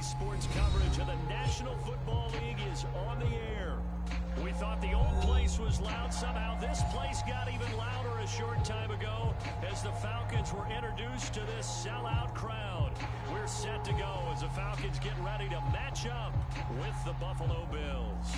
sports coverage of the National Football League is on the air. We thought the old place was loud. Somehow this place got even louder a short time ago as the Falcons were introduced to this sellout crowd. We're set to go as the Falcons get ready to match up with the Buffalo Bills.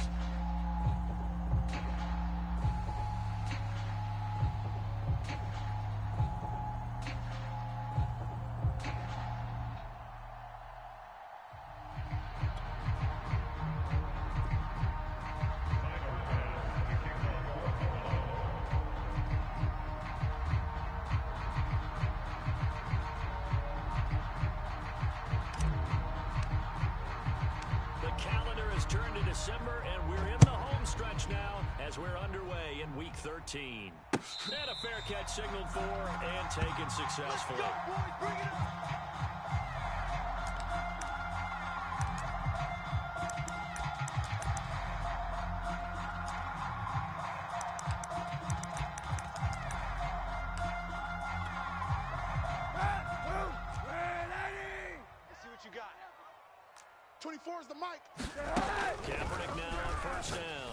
Turned to December, and we're in the home stretch now as we're underway in Week 13. And a fair catch signaled for and taken successfully. Let's go, boys, bring it up. Let's see what you got. 24 is the mic. Kaepernick now on first down.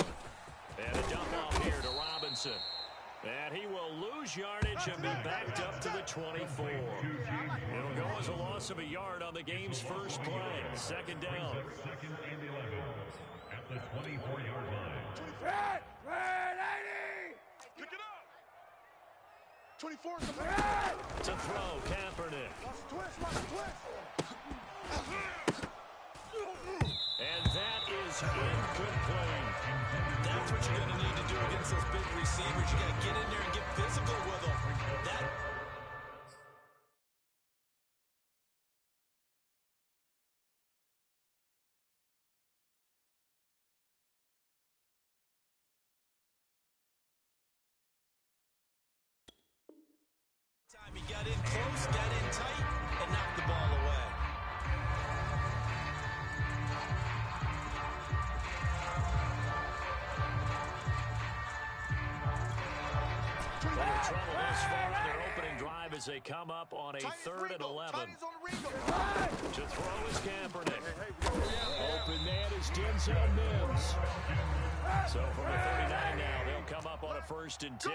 And a dump off here to Robinson. And he will lose yardage and be backed up to the 24. It'll go as a loss of a yard on the game's first play. Second down. Second and 11 at the 24-yard line. Pick it up. 24 is the mic. To throw, Kaepernick. Watch the twist. And that is incomplete. That's what you're going to need to do against those big receivers. You got to get in there and get physical with them. Time he got in close, got in tight, and knocked the ball away. Trouble this far on their opening drive as they come up on a 3rd and 11. To throw is Kaepernick. Open man is Denzel Mims. So from the 39 now, they'll come up on a 1st and 10.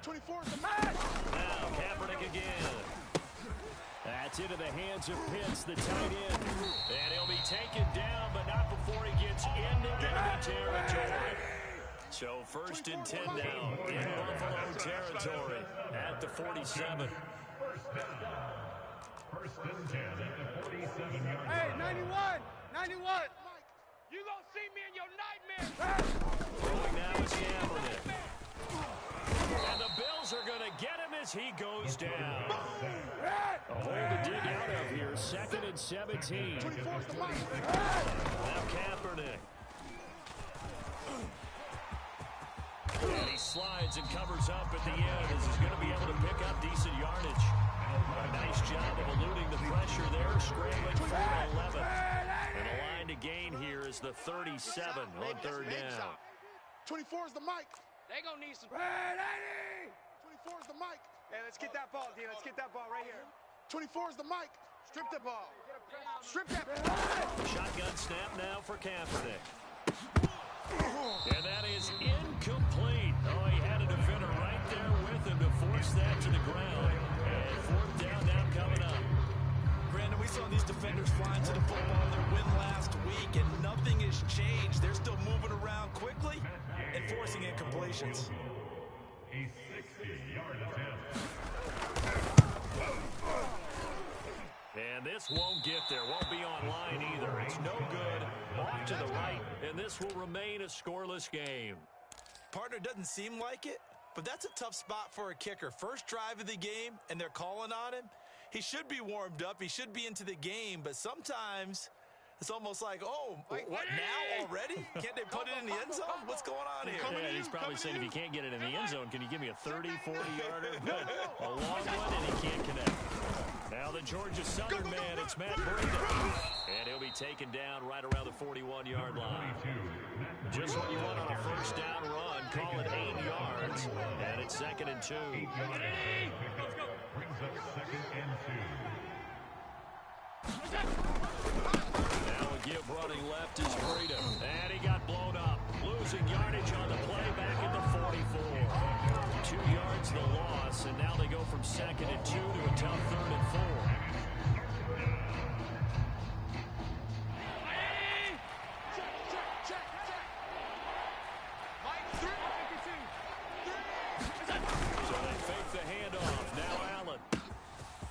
24 is the mic. Now Kaepernick again. That's into the hands of Pitts, the tight end. And he'll be taken down, but not before he gets into enemy territory. So 1st and 10 now in Buffalo territory at the 47. First and 10 at the 47-yard line. Hey, 91. You gonna see me in your nightmares. Throwing now is Kaepernick. And the Bills are going to get him as he goes down. A hole to dig out of here. 2nd and 17. Now Kaepernick. And he slides and covers up at the end as he's going to be able to pick up decent yardage. A nice job of eluding the pressure there, scrambling for 11. And the line to gain here is the 37 on 3rd down. 24 is the mic. They gonna need some. 24 is the mic. Hey, let's get that ball, D. Let's get that ball right here. 24 is the mic. Strip the ball. Strip that. Shotgun snap now for Kaepernick. And that is incomplete. Oh, he had a defender right there with him to force that to the ground. And 4th down now coming up. Brandon, we saw these defenders flying to the football in their win last week, and nothing has changed. They're still moving around quickly and forcing incompletions. A 60-yard attempt. And this won't get there. Won't be online either. It's no good. Off to the right, and this will remain a scoreless game. Partner, doesn't seem like it, but that's a tough spot for a kicker. First drive of the game, and they're calling on him. He should be warmed up. He should be into the game, but sometimes it's almost like, oh, what, now already? Can't they put it in the end zone? What's going on here? Yeah, he's probably saying if you can't get it in the end zone, can you give me a 30, 40-yarder? But a long one, and he can't connect. Now the Georgia Southern man, it's Matt Breida. And he'll be taken down right around the 41-yard line. Just what you want on a first down run. Call it 8 yards. And it's 2nd and 2. Brings up 2nd and 2. Now a give running left is Freedom. And he got blown up. Losing yardage on the play back at the 44. 2 yards the loss, and now they go from 2nd and 2 to a tough 3rd and 4. So they fake the handoff. Now Allen.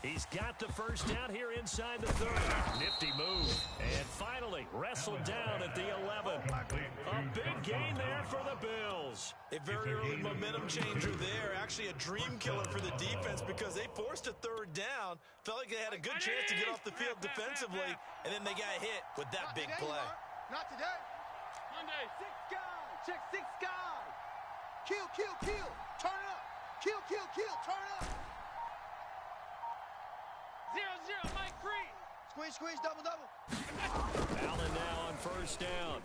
He's got the first down here inside the 30. Nifty move. And finally wrestled down at the 11. A big gain there for the Bills. A very early momentum changer there. Actually a dream killer for the defense because they forced a 3rd down. Felt like they had a good chance to get off the field defensively, and then they got hit with that big play. Not today. Monday. 6 guys. Check 6 guys. Kill, kill, kill. Turn up. Kill, kill, kill. Turn up. 0-0, Mike Creed. Squeeze, squeeze, double, double. Allen now on first down.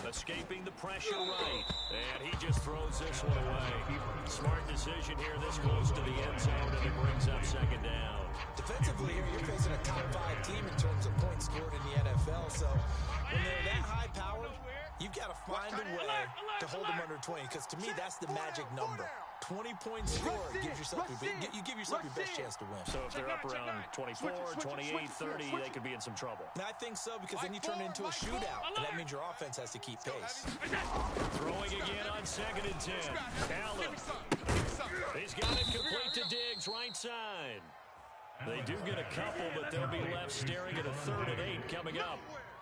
Escaping the pressure right. And he just throws this one away. Smart decision here this close to the end zone, and it brings up 2nd down. Defensively here, you're facing a top 5 team in terms of points scored in the NFL. So when they're that high powered, you've got to find a way to hold them under 20. Because to me, that's the magic number. 20 points scored gives yourself you give yourself your best chance to win. So if they're up around 24, 28, 30, they could be in some trouble. And I think so, because then you turn it into a shootout, and that means your offense has to keep pace. Throwing again on 2nd and 10. Allen. He's got it complete to Diggs, right side. They do get a couple, but they'll be left staring at a 3rd and 8 coming up.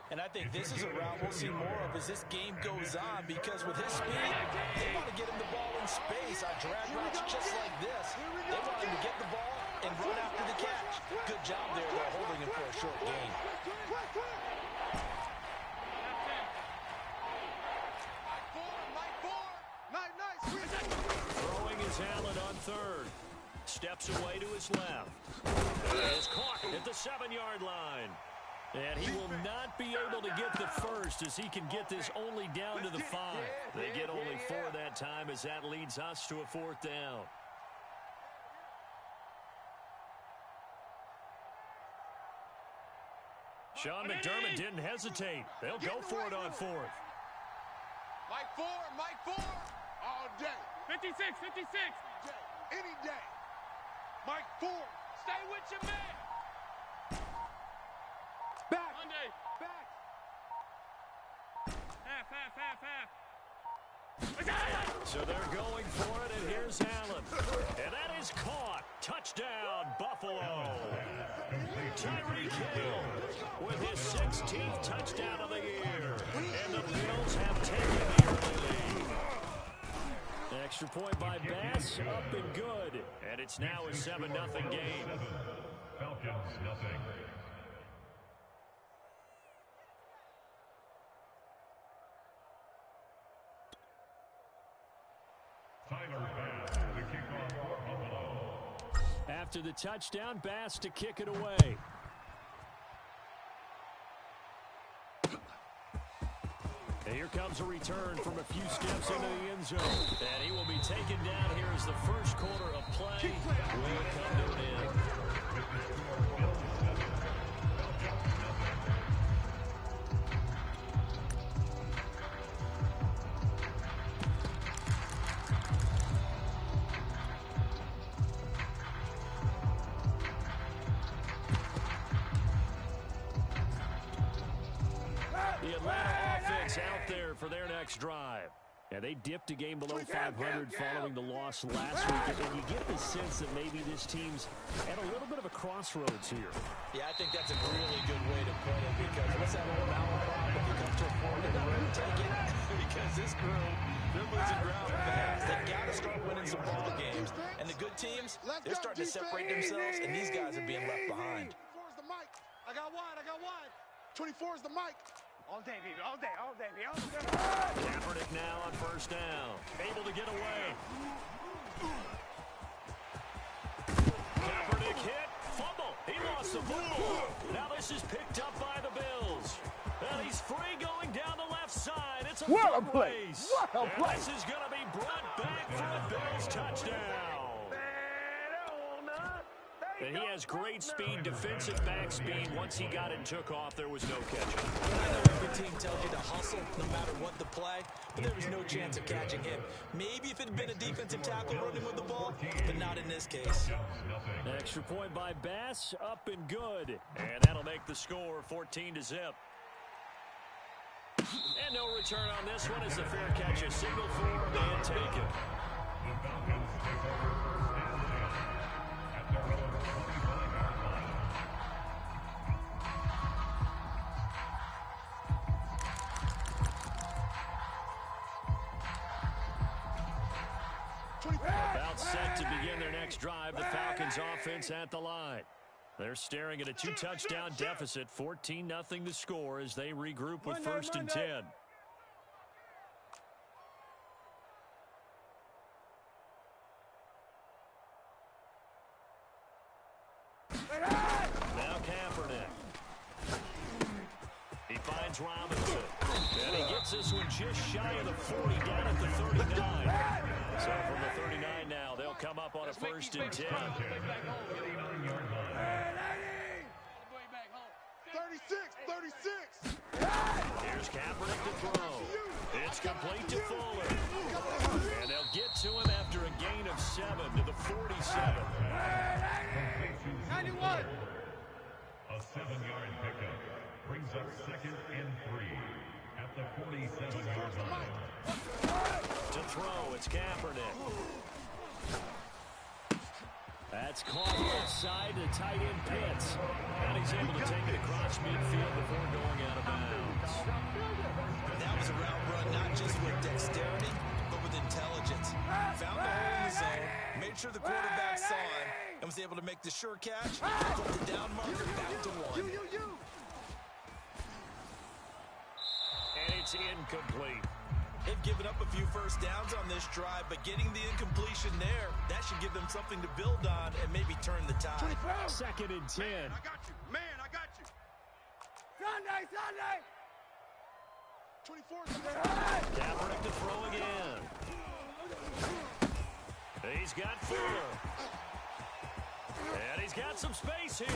And I think this is a route we'll see more of as this game goes on, because with his speed, they want to get him the ball in space on drag routes just like this. They want him to get the ball and run after the catch. Good job there, though, holding him for a short gain. Throwing is Allen on 3rd. Steps away to his left. And is caught at the 7-yard line. And he will not be able to get the first, as he can get this only down to the 5. They get only 4 that time, as that leads us to a 4th down. Sean McDermott didn't hesitate. They'll go for it on 4th. Mike 4, Mike 4. All day. 56, 56. Any day. Mike 4. Stay with your man. Back. Monday. Back. Half, half, half, half. So they're going for it, and here's Allen. And that is caught. Touchdown, Buffalo. Tyreek Hill with his 16th touchdown of the year. And the Bills have taken the early lead. Extra point by Bass, up and good. And it's now a 7-0 game. Falcons, nothing. After the touchdown, Bass to kick it away. And here comes a return from a few steps into the end zone. And he will be taken down here as the first quarter of play will come to an end. The Atlanta offense out there for their next drive. And they dipped a game below 500 following the loss last week. And you get the sense that maybe this team's at a little bit of a crossroads here. Yeah, I think that's a really good way to put it, because what's that old mountain rock? If you come to a point in the road, take it. Because this group, they're losing ground fast. They got to start winning some ball games. And the good teams, they're starting to separate themselves, and these guys are being left behind. 24 is the mic. I got wide. 24 is the mic. All day, baby. All day, baby. All day. Kaepernick now on first down. Able to get away. Kaepernick hit. Fumble. He lost the football. Now this is picked up by the Bills. And he's free going down the left side. It's a foot race. And this is going to be brought back for a Bills touchdown. And he has great speed, defensive back speed. Once he got it and took off, there was no catch. I know every team tells you to hustle no matter what the play, but there was no chance of catching him. Maybe if it had been a defensive tackle running with the ball, but not in this case. Extra point by Bass, up and good. And that'll make the score 14-0. And no return on this one as the fair catch is signaled for and taken. The Falcons take over first and 10 at their own 25-yard line. About set to begin their next drive, the Falcons offense at the line. They're staring at a 2-touchdown deficit, 14-0 the score as they regroup with first and 10. Now Kaepernick. He finds Robinson. And he gets this one just shy of the 40, down at the 39. So from the 39 now, they'll come up on a first and 10. 39-yard line. 36. Here's Kaepernick to throw. It's complete to Fuller. And they'll get to him after a gain of 7 to the 47. 91. A 7-yard pickup brings up second and 3 at the 47-yard line. To throw, it's Kaepernick. That's caught left side to tight end Pitts. And he's able to take it across midfield before going out of bounds. That was a route run not just with dexterity, but with intelligence. Found the hole in the zone, made sure the quarterback saw him, and was able to make the sure catch, put the down marker back to 1. And it's incomplete. They've given up a few first downs on this drive, but getting the incompletion there, that should give them something to build on and maybe turn the tide. Second and 10. Man, I got you. Sunday. 24. Kaepernick to throw again. He's got Fuller. And he's got some space here.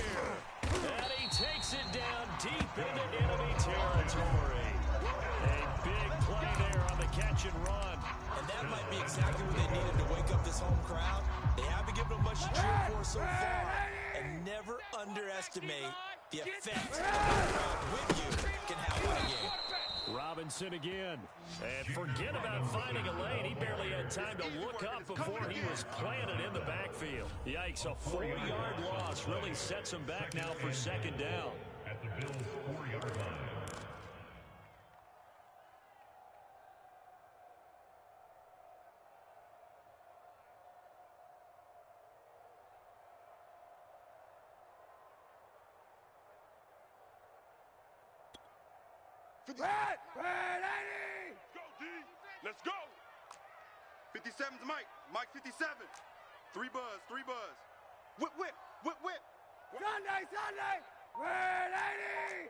And he takes it down deep into enemy territory. A big play there on the catch and run. And that might be exactly what they needed to wake up this home crowd. They haven't given them much to cheer for so far. And never underestimate the effect that the crowd with you can have on a game. Robinson again. And forget about finding a lane. He barely had time to look up before he was planted in the backfield. Yikes, a 4-yard loss really sets him back now for second down. At the Bills' 4-yard line. Red 80! Go, D! Let's go! 57's Mike. Mike 57. 3 buzz. Whip. Sunday! Red 80!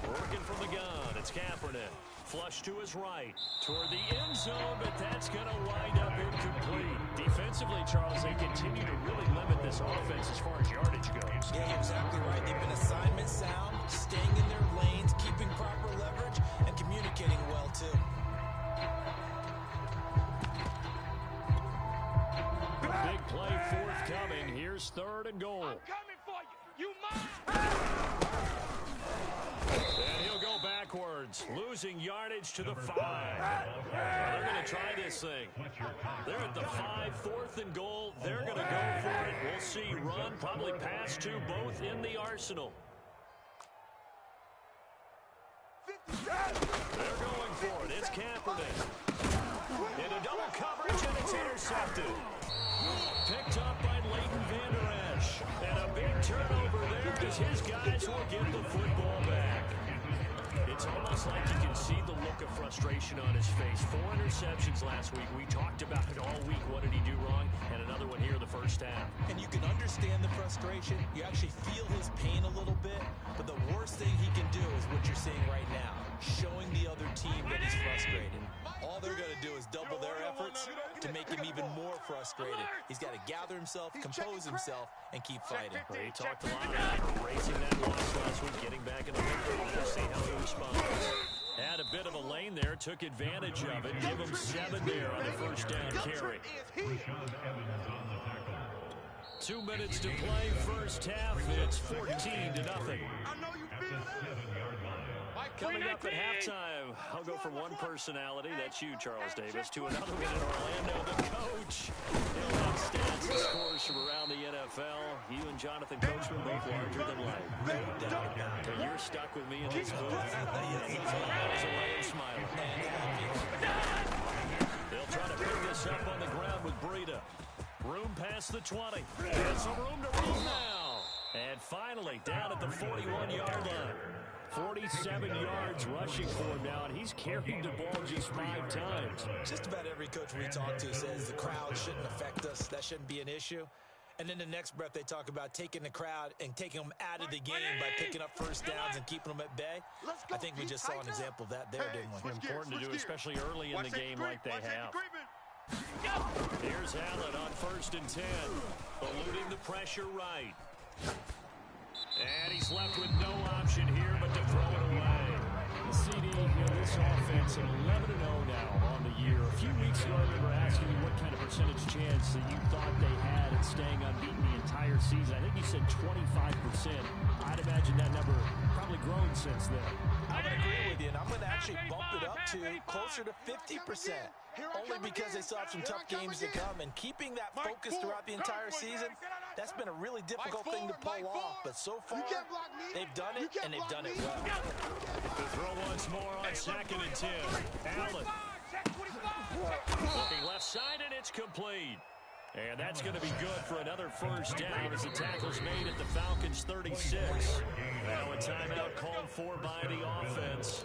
Working from the gun, it's Kaepernick. Flush to his right, toward the end zone, but that's going to wind up incomplete. Defensively, Charles, they continue to really limit this offense as far as yardage goes. Yeah, you're exactly right. They've been assignment sound, staying in their lanes, keeping proper leverage, and communicating well, too. Big play forthcoming. Here's 3rd and goal. I'm coming for you. You mine. And he'll go backwards, losing yardage to the 5. They're going to try this thing. They're at the 5, 4th and goal. They're going to go for it. We'll see run, probably pass to both in the arsenal. They're going for it. It's Kaepernick. Into double coverage, and it's intercepted. Picked up by Leighton Vander Esch. And a big turnover there as his guys will get the football back. It's almost like you can see the look of frustration on his face. 4 interceptions last week. We talked about it all week. What did he do wrong? And another one here in the first half. And you can understand the frustration. You actually feel his pain a little bit. But the worst thing he can do is what you're seeing right now. Showing the other team that he's frustrated. All they're going to do is double their efforts, to make him even more frustrated. He's got to gather himself, compose himself, and keep fighting. He talked a lot about erasing that loss last week, getting back in the game. Let's see how he responds. Had a bit of a lane there, took advantage of it. Give him 7 there on the first down carry. 2 minutes to play, first half. It's 14-0. Coming up at halftime, I'll go from one personality, that's you, Charles Davis, to another one in Orlando, the coach. He'll have stats and scores from around the NFL. You and Jonathan Coachman both larger than life. But you're stuck with me in this booth. Smiling. They'll try to pick this up on the ground with Breida. Room past the 20. There's some room to run now. And finally, down at the 41-yard line. 47 yards rushing for him now, and he's carried the ball just 5 times. Just about every coach we talk to says the crowd shouldn't affect us. That shouldn't be an issue. And then the next breath, they talk about taking the crowd and taking them out of the game by picking up first downs and keeping them at bay. I think we just saw an example of that there, didn't we? Important to do, especially early in the game like they have. Here's Allen on 1st and 10. Eluding the pressure right. And he's left with no option here but to throw it away. CD, this offense, an 11-0 now on the year. A few weeks ago, we were asking you what kind of percentage chance that you thought they had at staying unbeaten the entire season. I think you said 25%. I'd imagine that number probably grown since then. I would agree with you, and I'm going to actually bump it up to closer to 50%. Only because they still have some tough games to come, and keeping that focus throughout the entire season, that's been a really difficult thing to pull off. But so far, they've done it, and they've done it well. The throw once more on 2nd and 10. Allen. Looking left side, and it's complete. And that's going to be good for another first down as the tackle's made at the Falcons' 36. Now a timeout called for by the offense,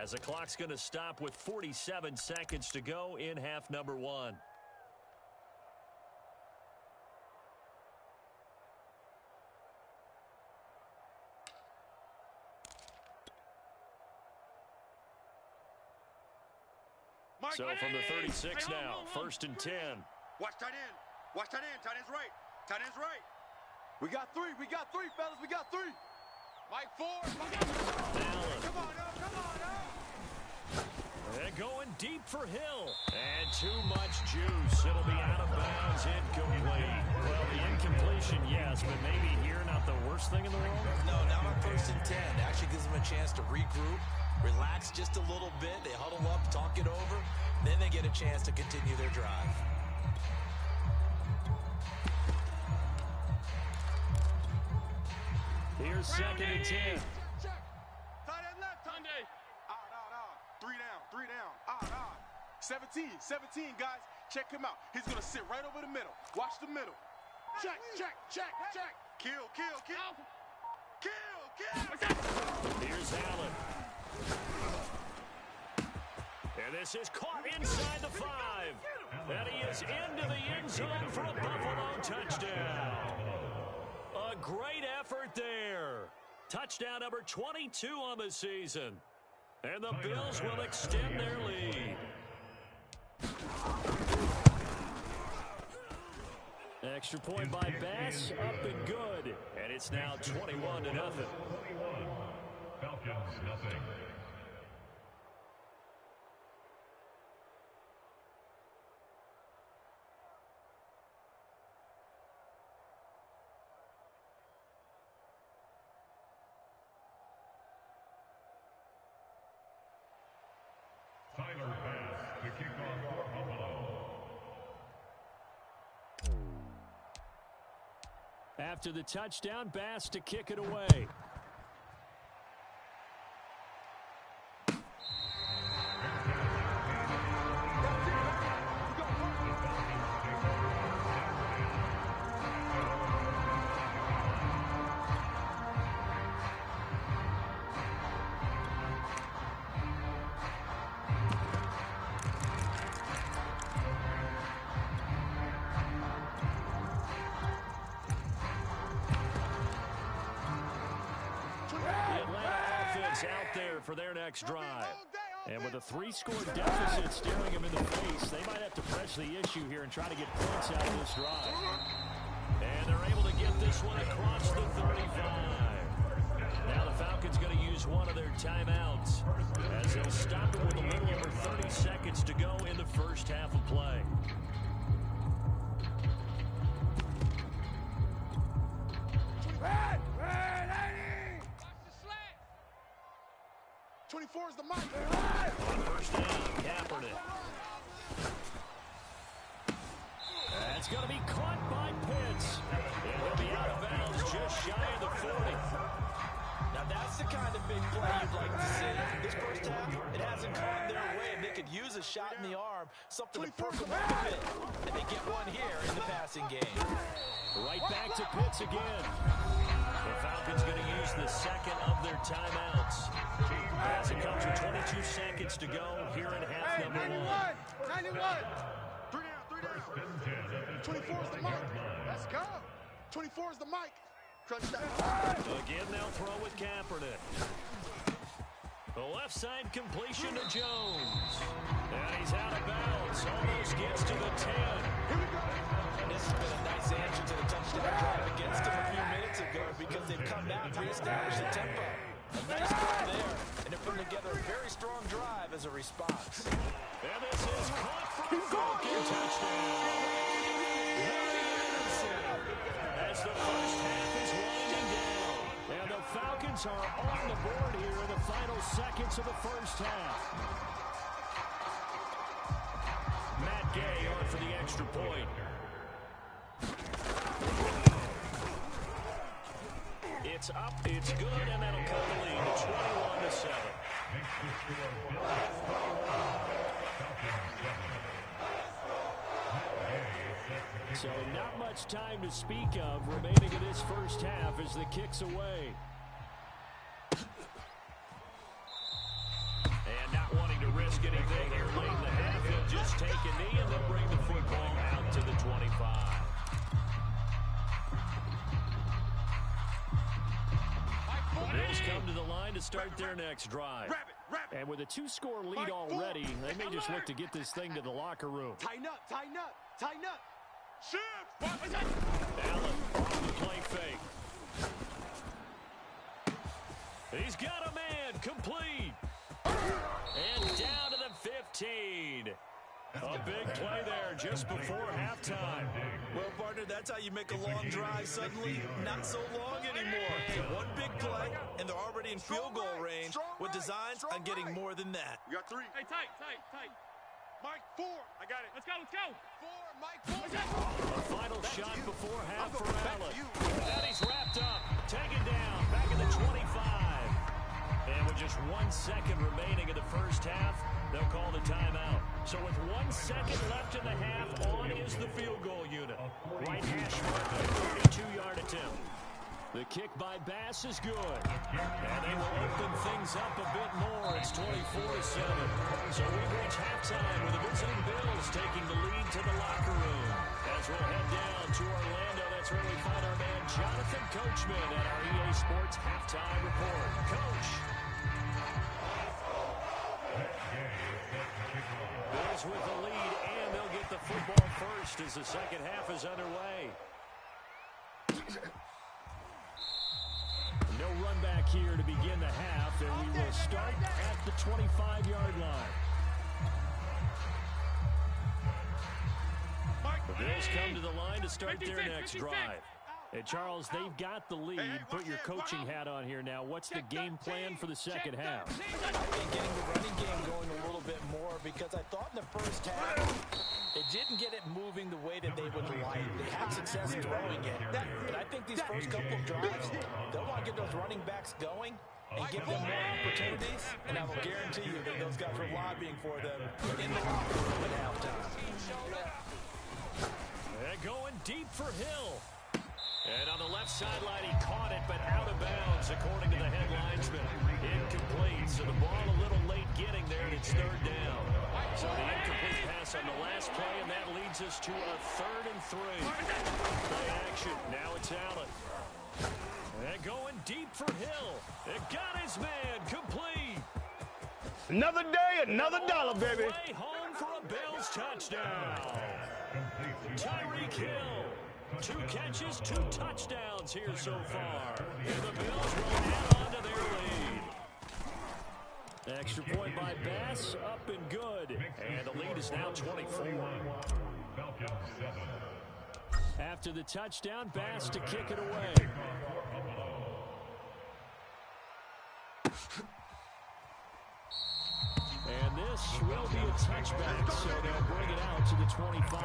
as the clock's going to stop with 47 seconds to go in half number 1. So from the 36 now, 1st and 10. Watch tight end. Watch tight end. Tight end's right. Tight end's right. We got 3. We got 3, fellas. We got 3. Mike 4. Allen. Come on, now. Come on, now. They're going deep for Hill. And too much juice. It'll be out of bounds, incomplete. Well, the incompletion, yes, but maybe here not the worst thing in the world? No, not on 1st and 10. It actually gives them a chance to regroup, relax just a little bit. They huddle up, talk it over. Then they get a chance to continue their drive. Here's 2nd and 10. Check. Tight end left. Sunday. Out. 3 down. 3 down. Out. 17, guys. Check him out. He's going to sit right over the middle. Watch the middle. Check. Kill. Here's Allen. And this is caught inside the 5. And he is into the end zone for a Buffalo touchdown. A great effort there. Touchdown number 22 on the season. And the Bills will extend their lead. Extra point by Bass, up and good. And it's now 21-0. Falcons, nothing. Tyler Bass to kick off for Buffalo. After the touchdown, Bass to kick it away. Out there for their next drive. And with a 3-score deficit staring him in the face, they might have to press the issue here and try to get points out of this drive. And they're able to get this one across the 35. Now the Falcons going to use one of their timeouts as they'll stop it with a little over 30 seconds to go in the first half of play. Red, 24 is the mic. On first down, Kaepernick. That's going to be caught by Pitts. And he'll be out of bounds just shy of the 40. Now that's the kind of big play you'd like to see. This first half, it hasn't gone their way, and they could use a shot in the arm, something to perk them up a bit. And they get one here in the passing game. Right back to Pitts again. The Falcons going to use the second of their timeouts. As it comes with 22 seconds to go here in half number 1. 91. 3 down. 24 is the mic. Let's go. 24 is the mic. Crunch that. Again, they'll throw with Kaepernick. The left side completion to Jones. And he's out of bounds. Almost gets to the 10. Here we go. And this has been a nice answer to the touchdown drive against them a few minutes ago because they've come out and reestablished the tempo. A nice goal there, and they're putting together a very strong drive as a response. And this is caught for a Falcon touchdown. As the first half is winding down. And the Falcons are on the board here in the final seconds of the first half. Matt Gay on for the extra point. It's up, it's good, and that'll cut the lead to 21-7. So not much time to speak of remaining in this first half as the kick's away. And not wanting to risk anything here late in the half, he'll just take a knee and they'll bring the football out to the 25. The Bills come to the line to start their next drive. And with a 2-score lead already, they may just look to get this thing to the locker room. Tighten up, tighten up, tighten up. Shift. Allen on the play fake. He's got a man, complete. And down to the 15. A big play there just before halftime. Well, partner, that's how you make a long drive suddenly not so long anymore. One big play, and they're already in field goal range with designs on getting more than that. We got 3. Hey, tight. Mike, 4. I got it. Let's go. 4, Mike, 4. A final shot before half for Allen. And he's wrapped up, taken down, back at the 25. And with just 1 second remaining in the first half, they'll call the timeout. So with 1 second left in the half, on is the field goal unit. Right hash mark, a 32-yard attempt. The kick by Bass is good. And they will open things up a bit more. It's 24-7. So we reach halftime with the visiting Bills taking the lead to the locker room. As we'll head down to Orlando, that's where we find our man Jonathan Coachman at our EA Sports Halftime Report. Coach. Bills with the lead, and they'll get the football first as the second half is underway. No run back here to begin the half, and we will start at the 25-yard line. The Bills come to the line to start their next drive. And Charles, they've got the lead. Put your coaching hat on here now. What's the game plan for the second half? I think getting the running game going a little bit more because I thought in the first half it didn't get it moving the way that they would like. They had success throwing it. But I think these first couple of drives, they'll want to get those running backs going and give them more opportunities. And I will guarantee you that those guys were lobbying for them in the locker room at halftime. They're going deep for Hill. And on the left sideline, he caught it, but out of bounds, according to the head linesman. Incomplete, so the ball a little late getting there, and it's third down. So the incomplete pass on the last play, and that leads us to a 3rd and 3. Play action, now it's Allen. And going deep for Hill. It got his man, complete. Another day, another dollar, baby. Way home for a Bills touchdown. Tyreek Hill. 2 catches, 2 touchdowns here so far. And the Bills will add on to their lead. Extra point by Bass, up and good. And the lead is now 24. Falcons 7. After the touchdown, Bass to kick it away. And this will be a touchback, so they'll bring it out to the 25.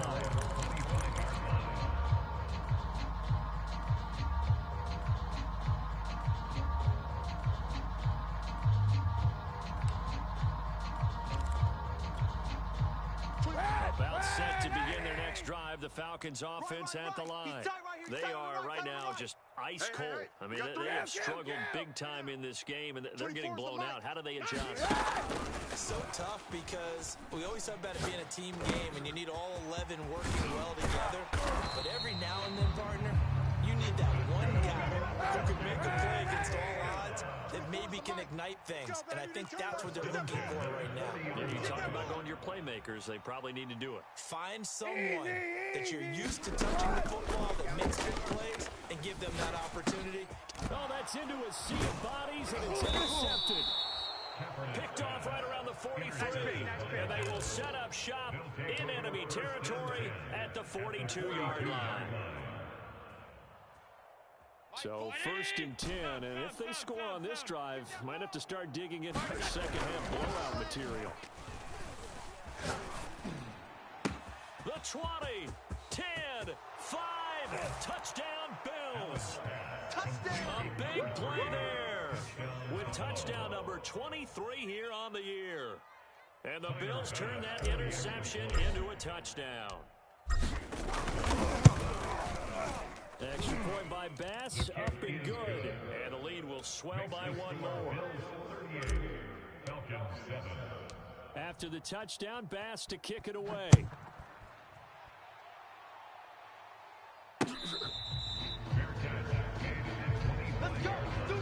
About set to begin their next drive. The Falcons offense at the line. They are right now just ice cold. I mean, they have struggled big time in this game, and they're getting blown out. How do they adjust? So tough because we always talk about it being a team game, and you need all 11 working well together. But every now and then, partner, you need that one guy who can make a play against all odds that maybe can ignite things. And I think that's what they're looking for right now. Yeah, you talk about going to your playmakers. They probably need to do it. Find someone that you're used to touching the football that makes good plays and give them that opportunity. Oh, that's into a sea of bodies, and it's intercepted. Picked off right around the 43, and they will set up shop in enemy territory at the 42-yard line. So 1st and 10, and if they score on this drive, might have to start digging into their second-half blowout material. The 20, 10, 5, touchdown Bills. A big play there with touchdown number 23 here on the year. And the Bills turn that interception into a touchdown. Extra point by Bass, up and good. And the lead will swell by 1 more. After the touchdown, Bass to kick it away. Let's go. Let's do it.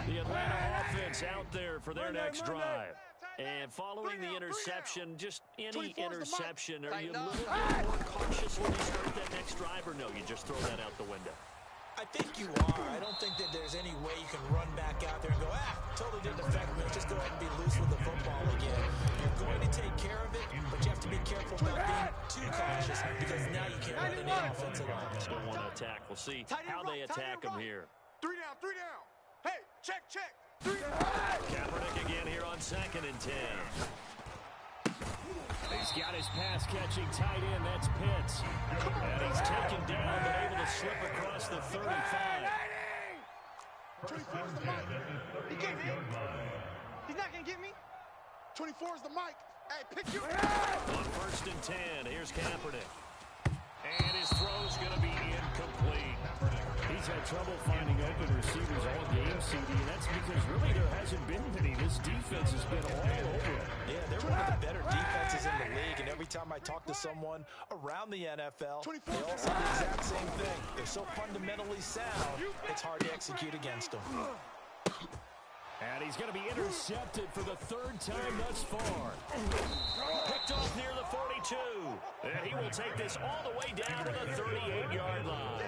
The Atlanta offense out there for their next drive. And following the interception, just any interception, are you a little bit more cautious when you start that next drive, or no, you just throw that out the window? I think you are. I don't think that there's any way you can run back out there and go, totally didn't affect me. Just go ahead and be loose with the football again. You're going to take care of it, but you have to be careful about being too cautious because now you can't run any offense at all. Still want to attack. We'll see how they attack them here. 3 down, 3 down. Hey, check. 3 down. Kaepernick again here on 2nd and 10. He's got his pass-catching tight end. That's Pitts. And he's taken down, but able to slip across the 35. 24 is the mic. He can't hit. He's not going to get me. 24 is the mic. Hey, pick you. On 1st and 10, here's Kaepernick. And his throw's going to be incomplete. He's had trouble finding open receivers all game, CD, and that's because really there hasn't been many. This defense has been all over him. Yeah, they're one of the better defenses in the league, and every time I talk to someone around the NFL, they all say the exact same thing. They're so fundamentally sound, it's hard to execute against them. And he's going to be intercepted for the 3rd time thus far. Picked off near the 42. And he will take this all the way down to the 38-yard line.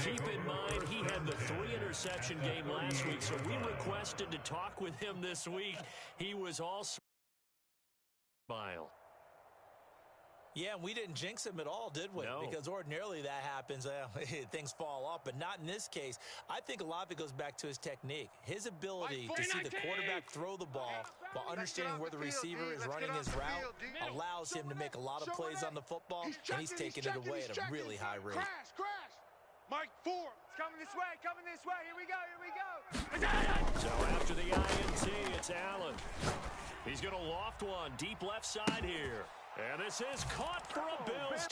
Keep in mind, he had the 3-interception game last week, so we requested to talk with him this week. He was all smile. Yeah, and we didn't jinx him at all, did we? No. Because ordinarily that happens. Things fall off, but not in this case. I think a lot of it goes back to his technique. His ability to see the quarterback throw the ball while understanding where the receiver is running his route allows him to make a lot of plays on the football, and he's taking it away at a really high rate. Crash. Mike 4. It's coming this way. Here we go. So after the INT, it's Allen. He's going to loft one deep left side here. And this is caught for a Bills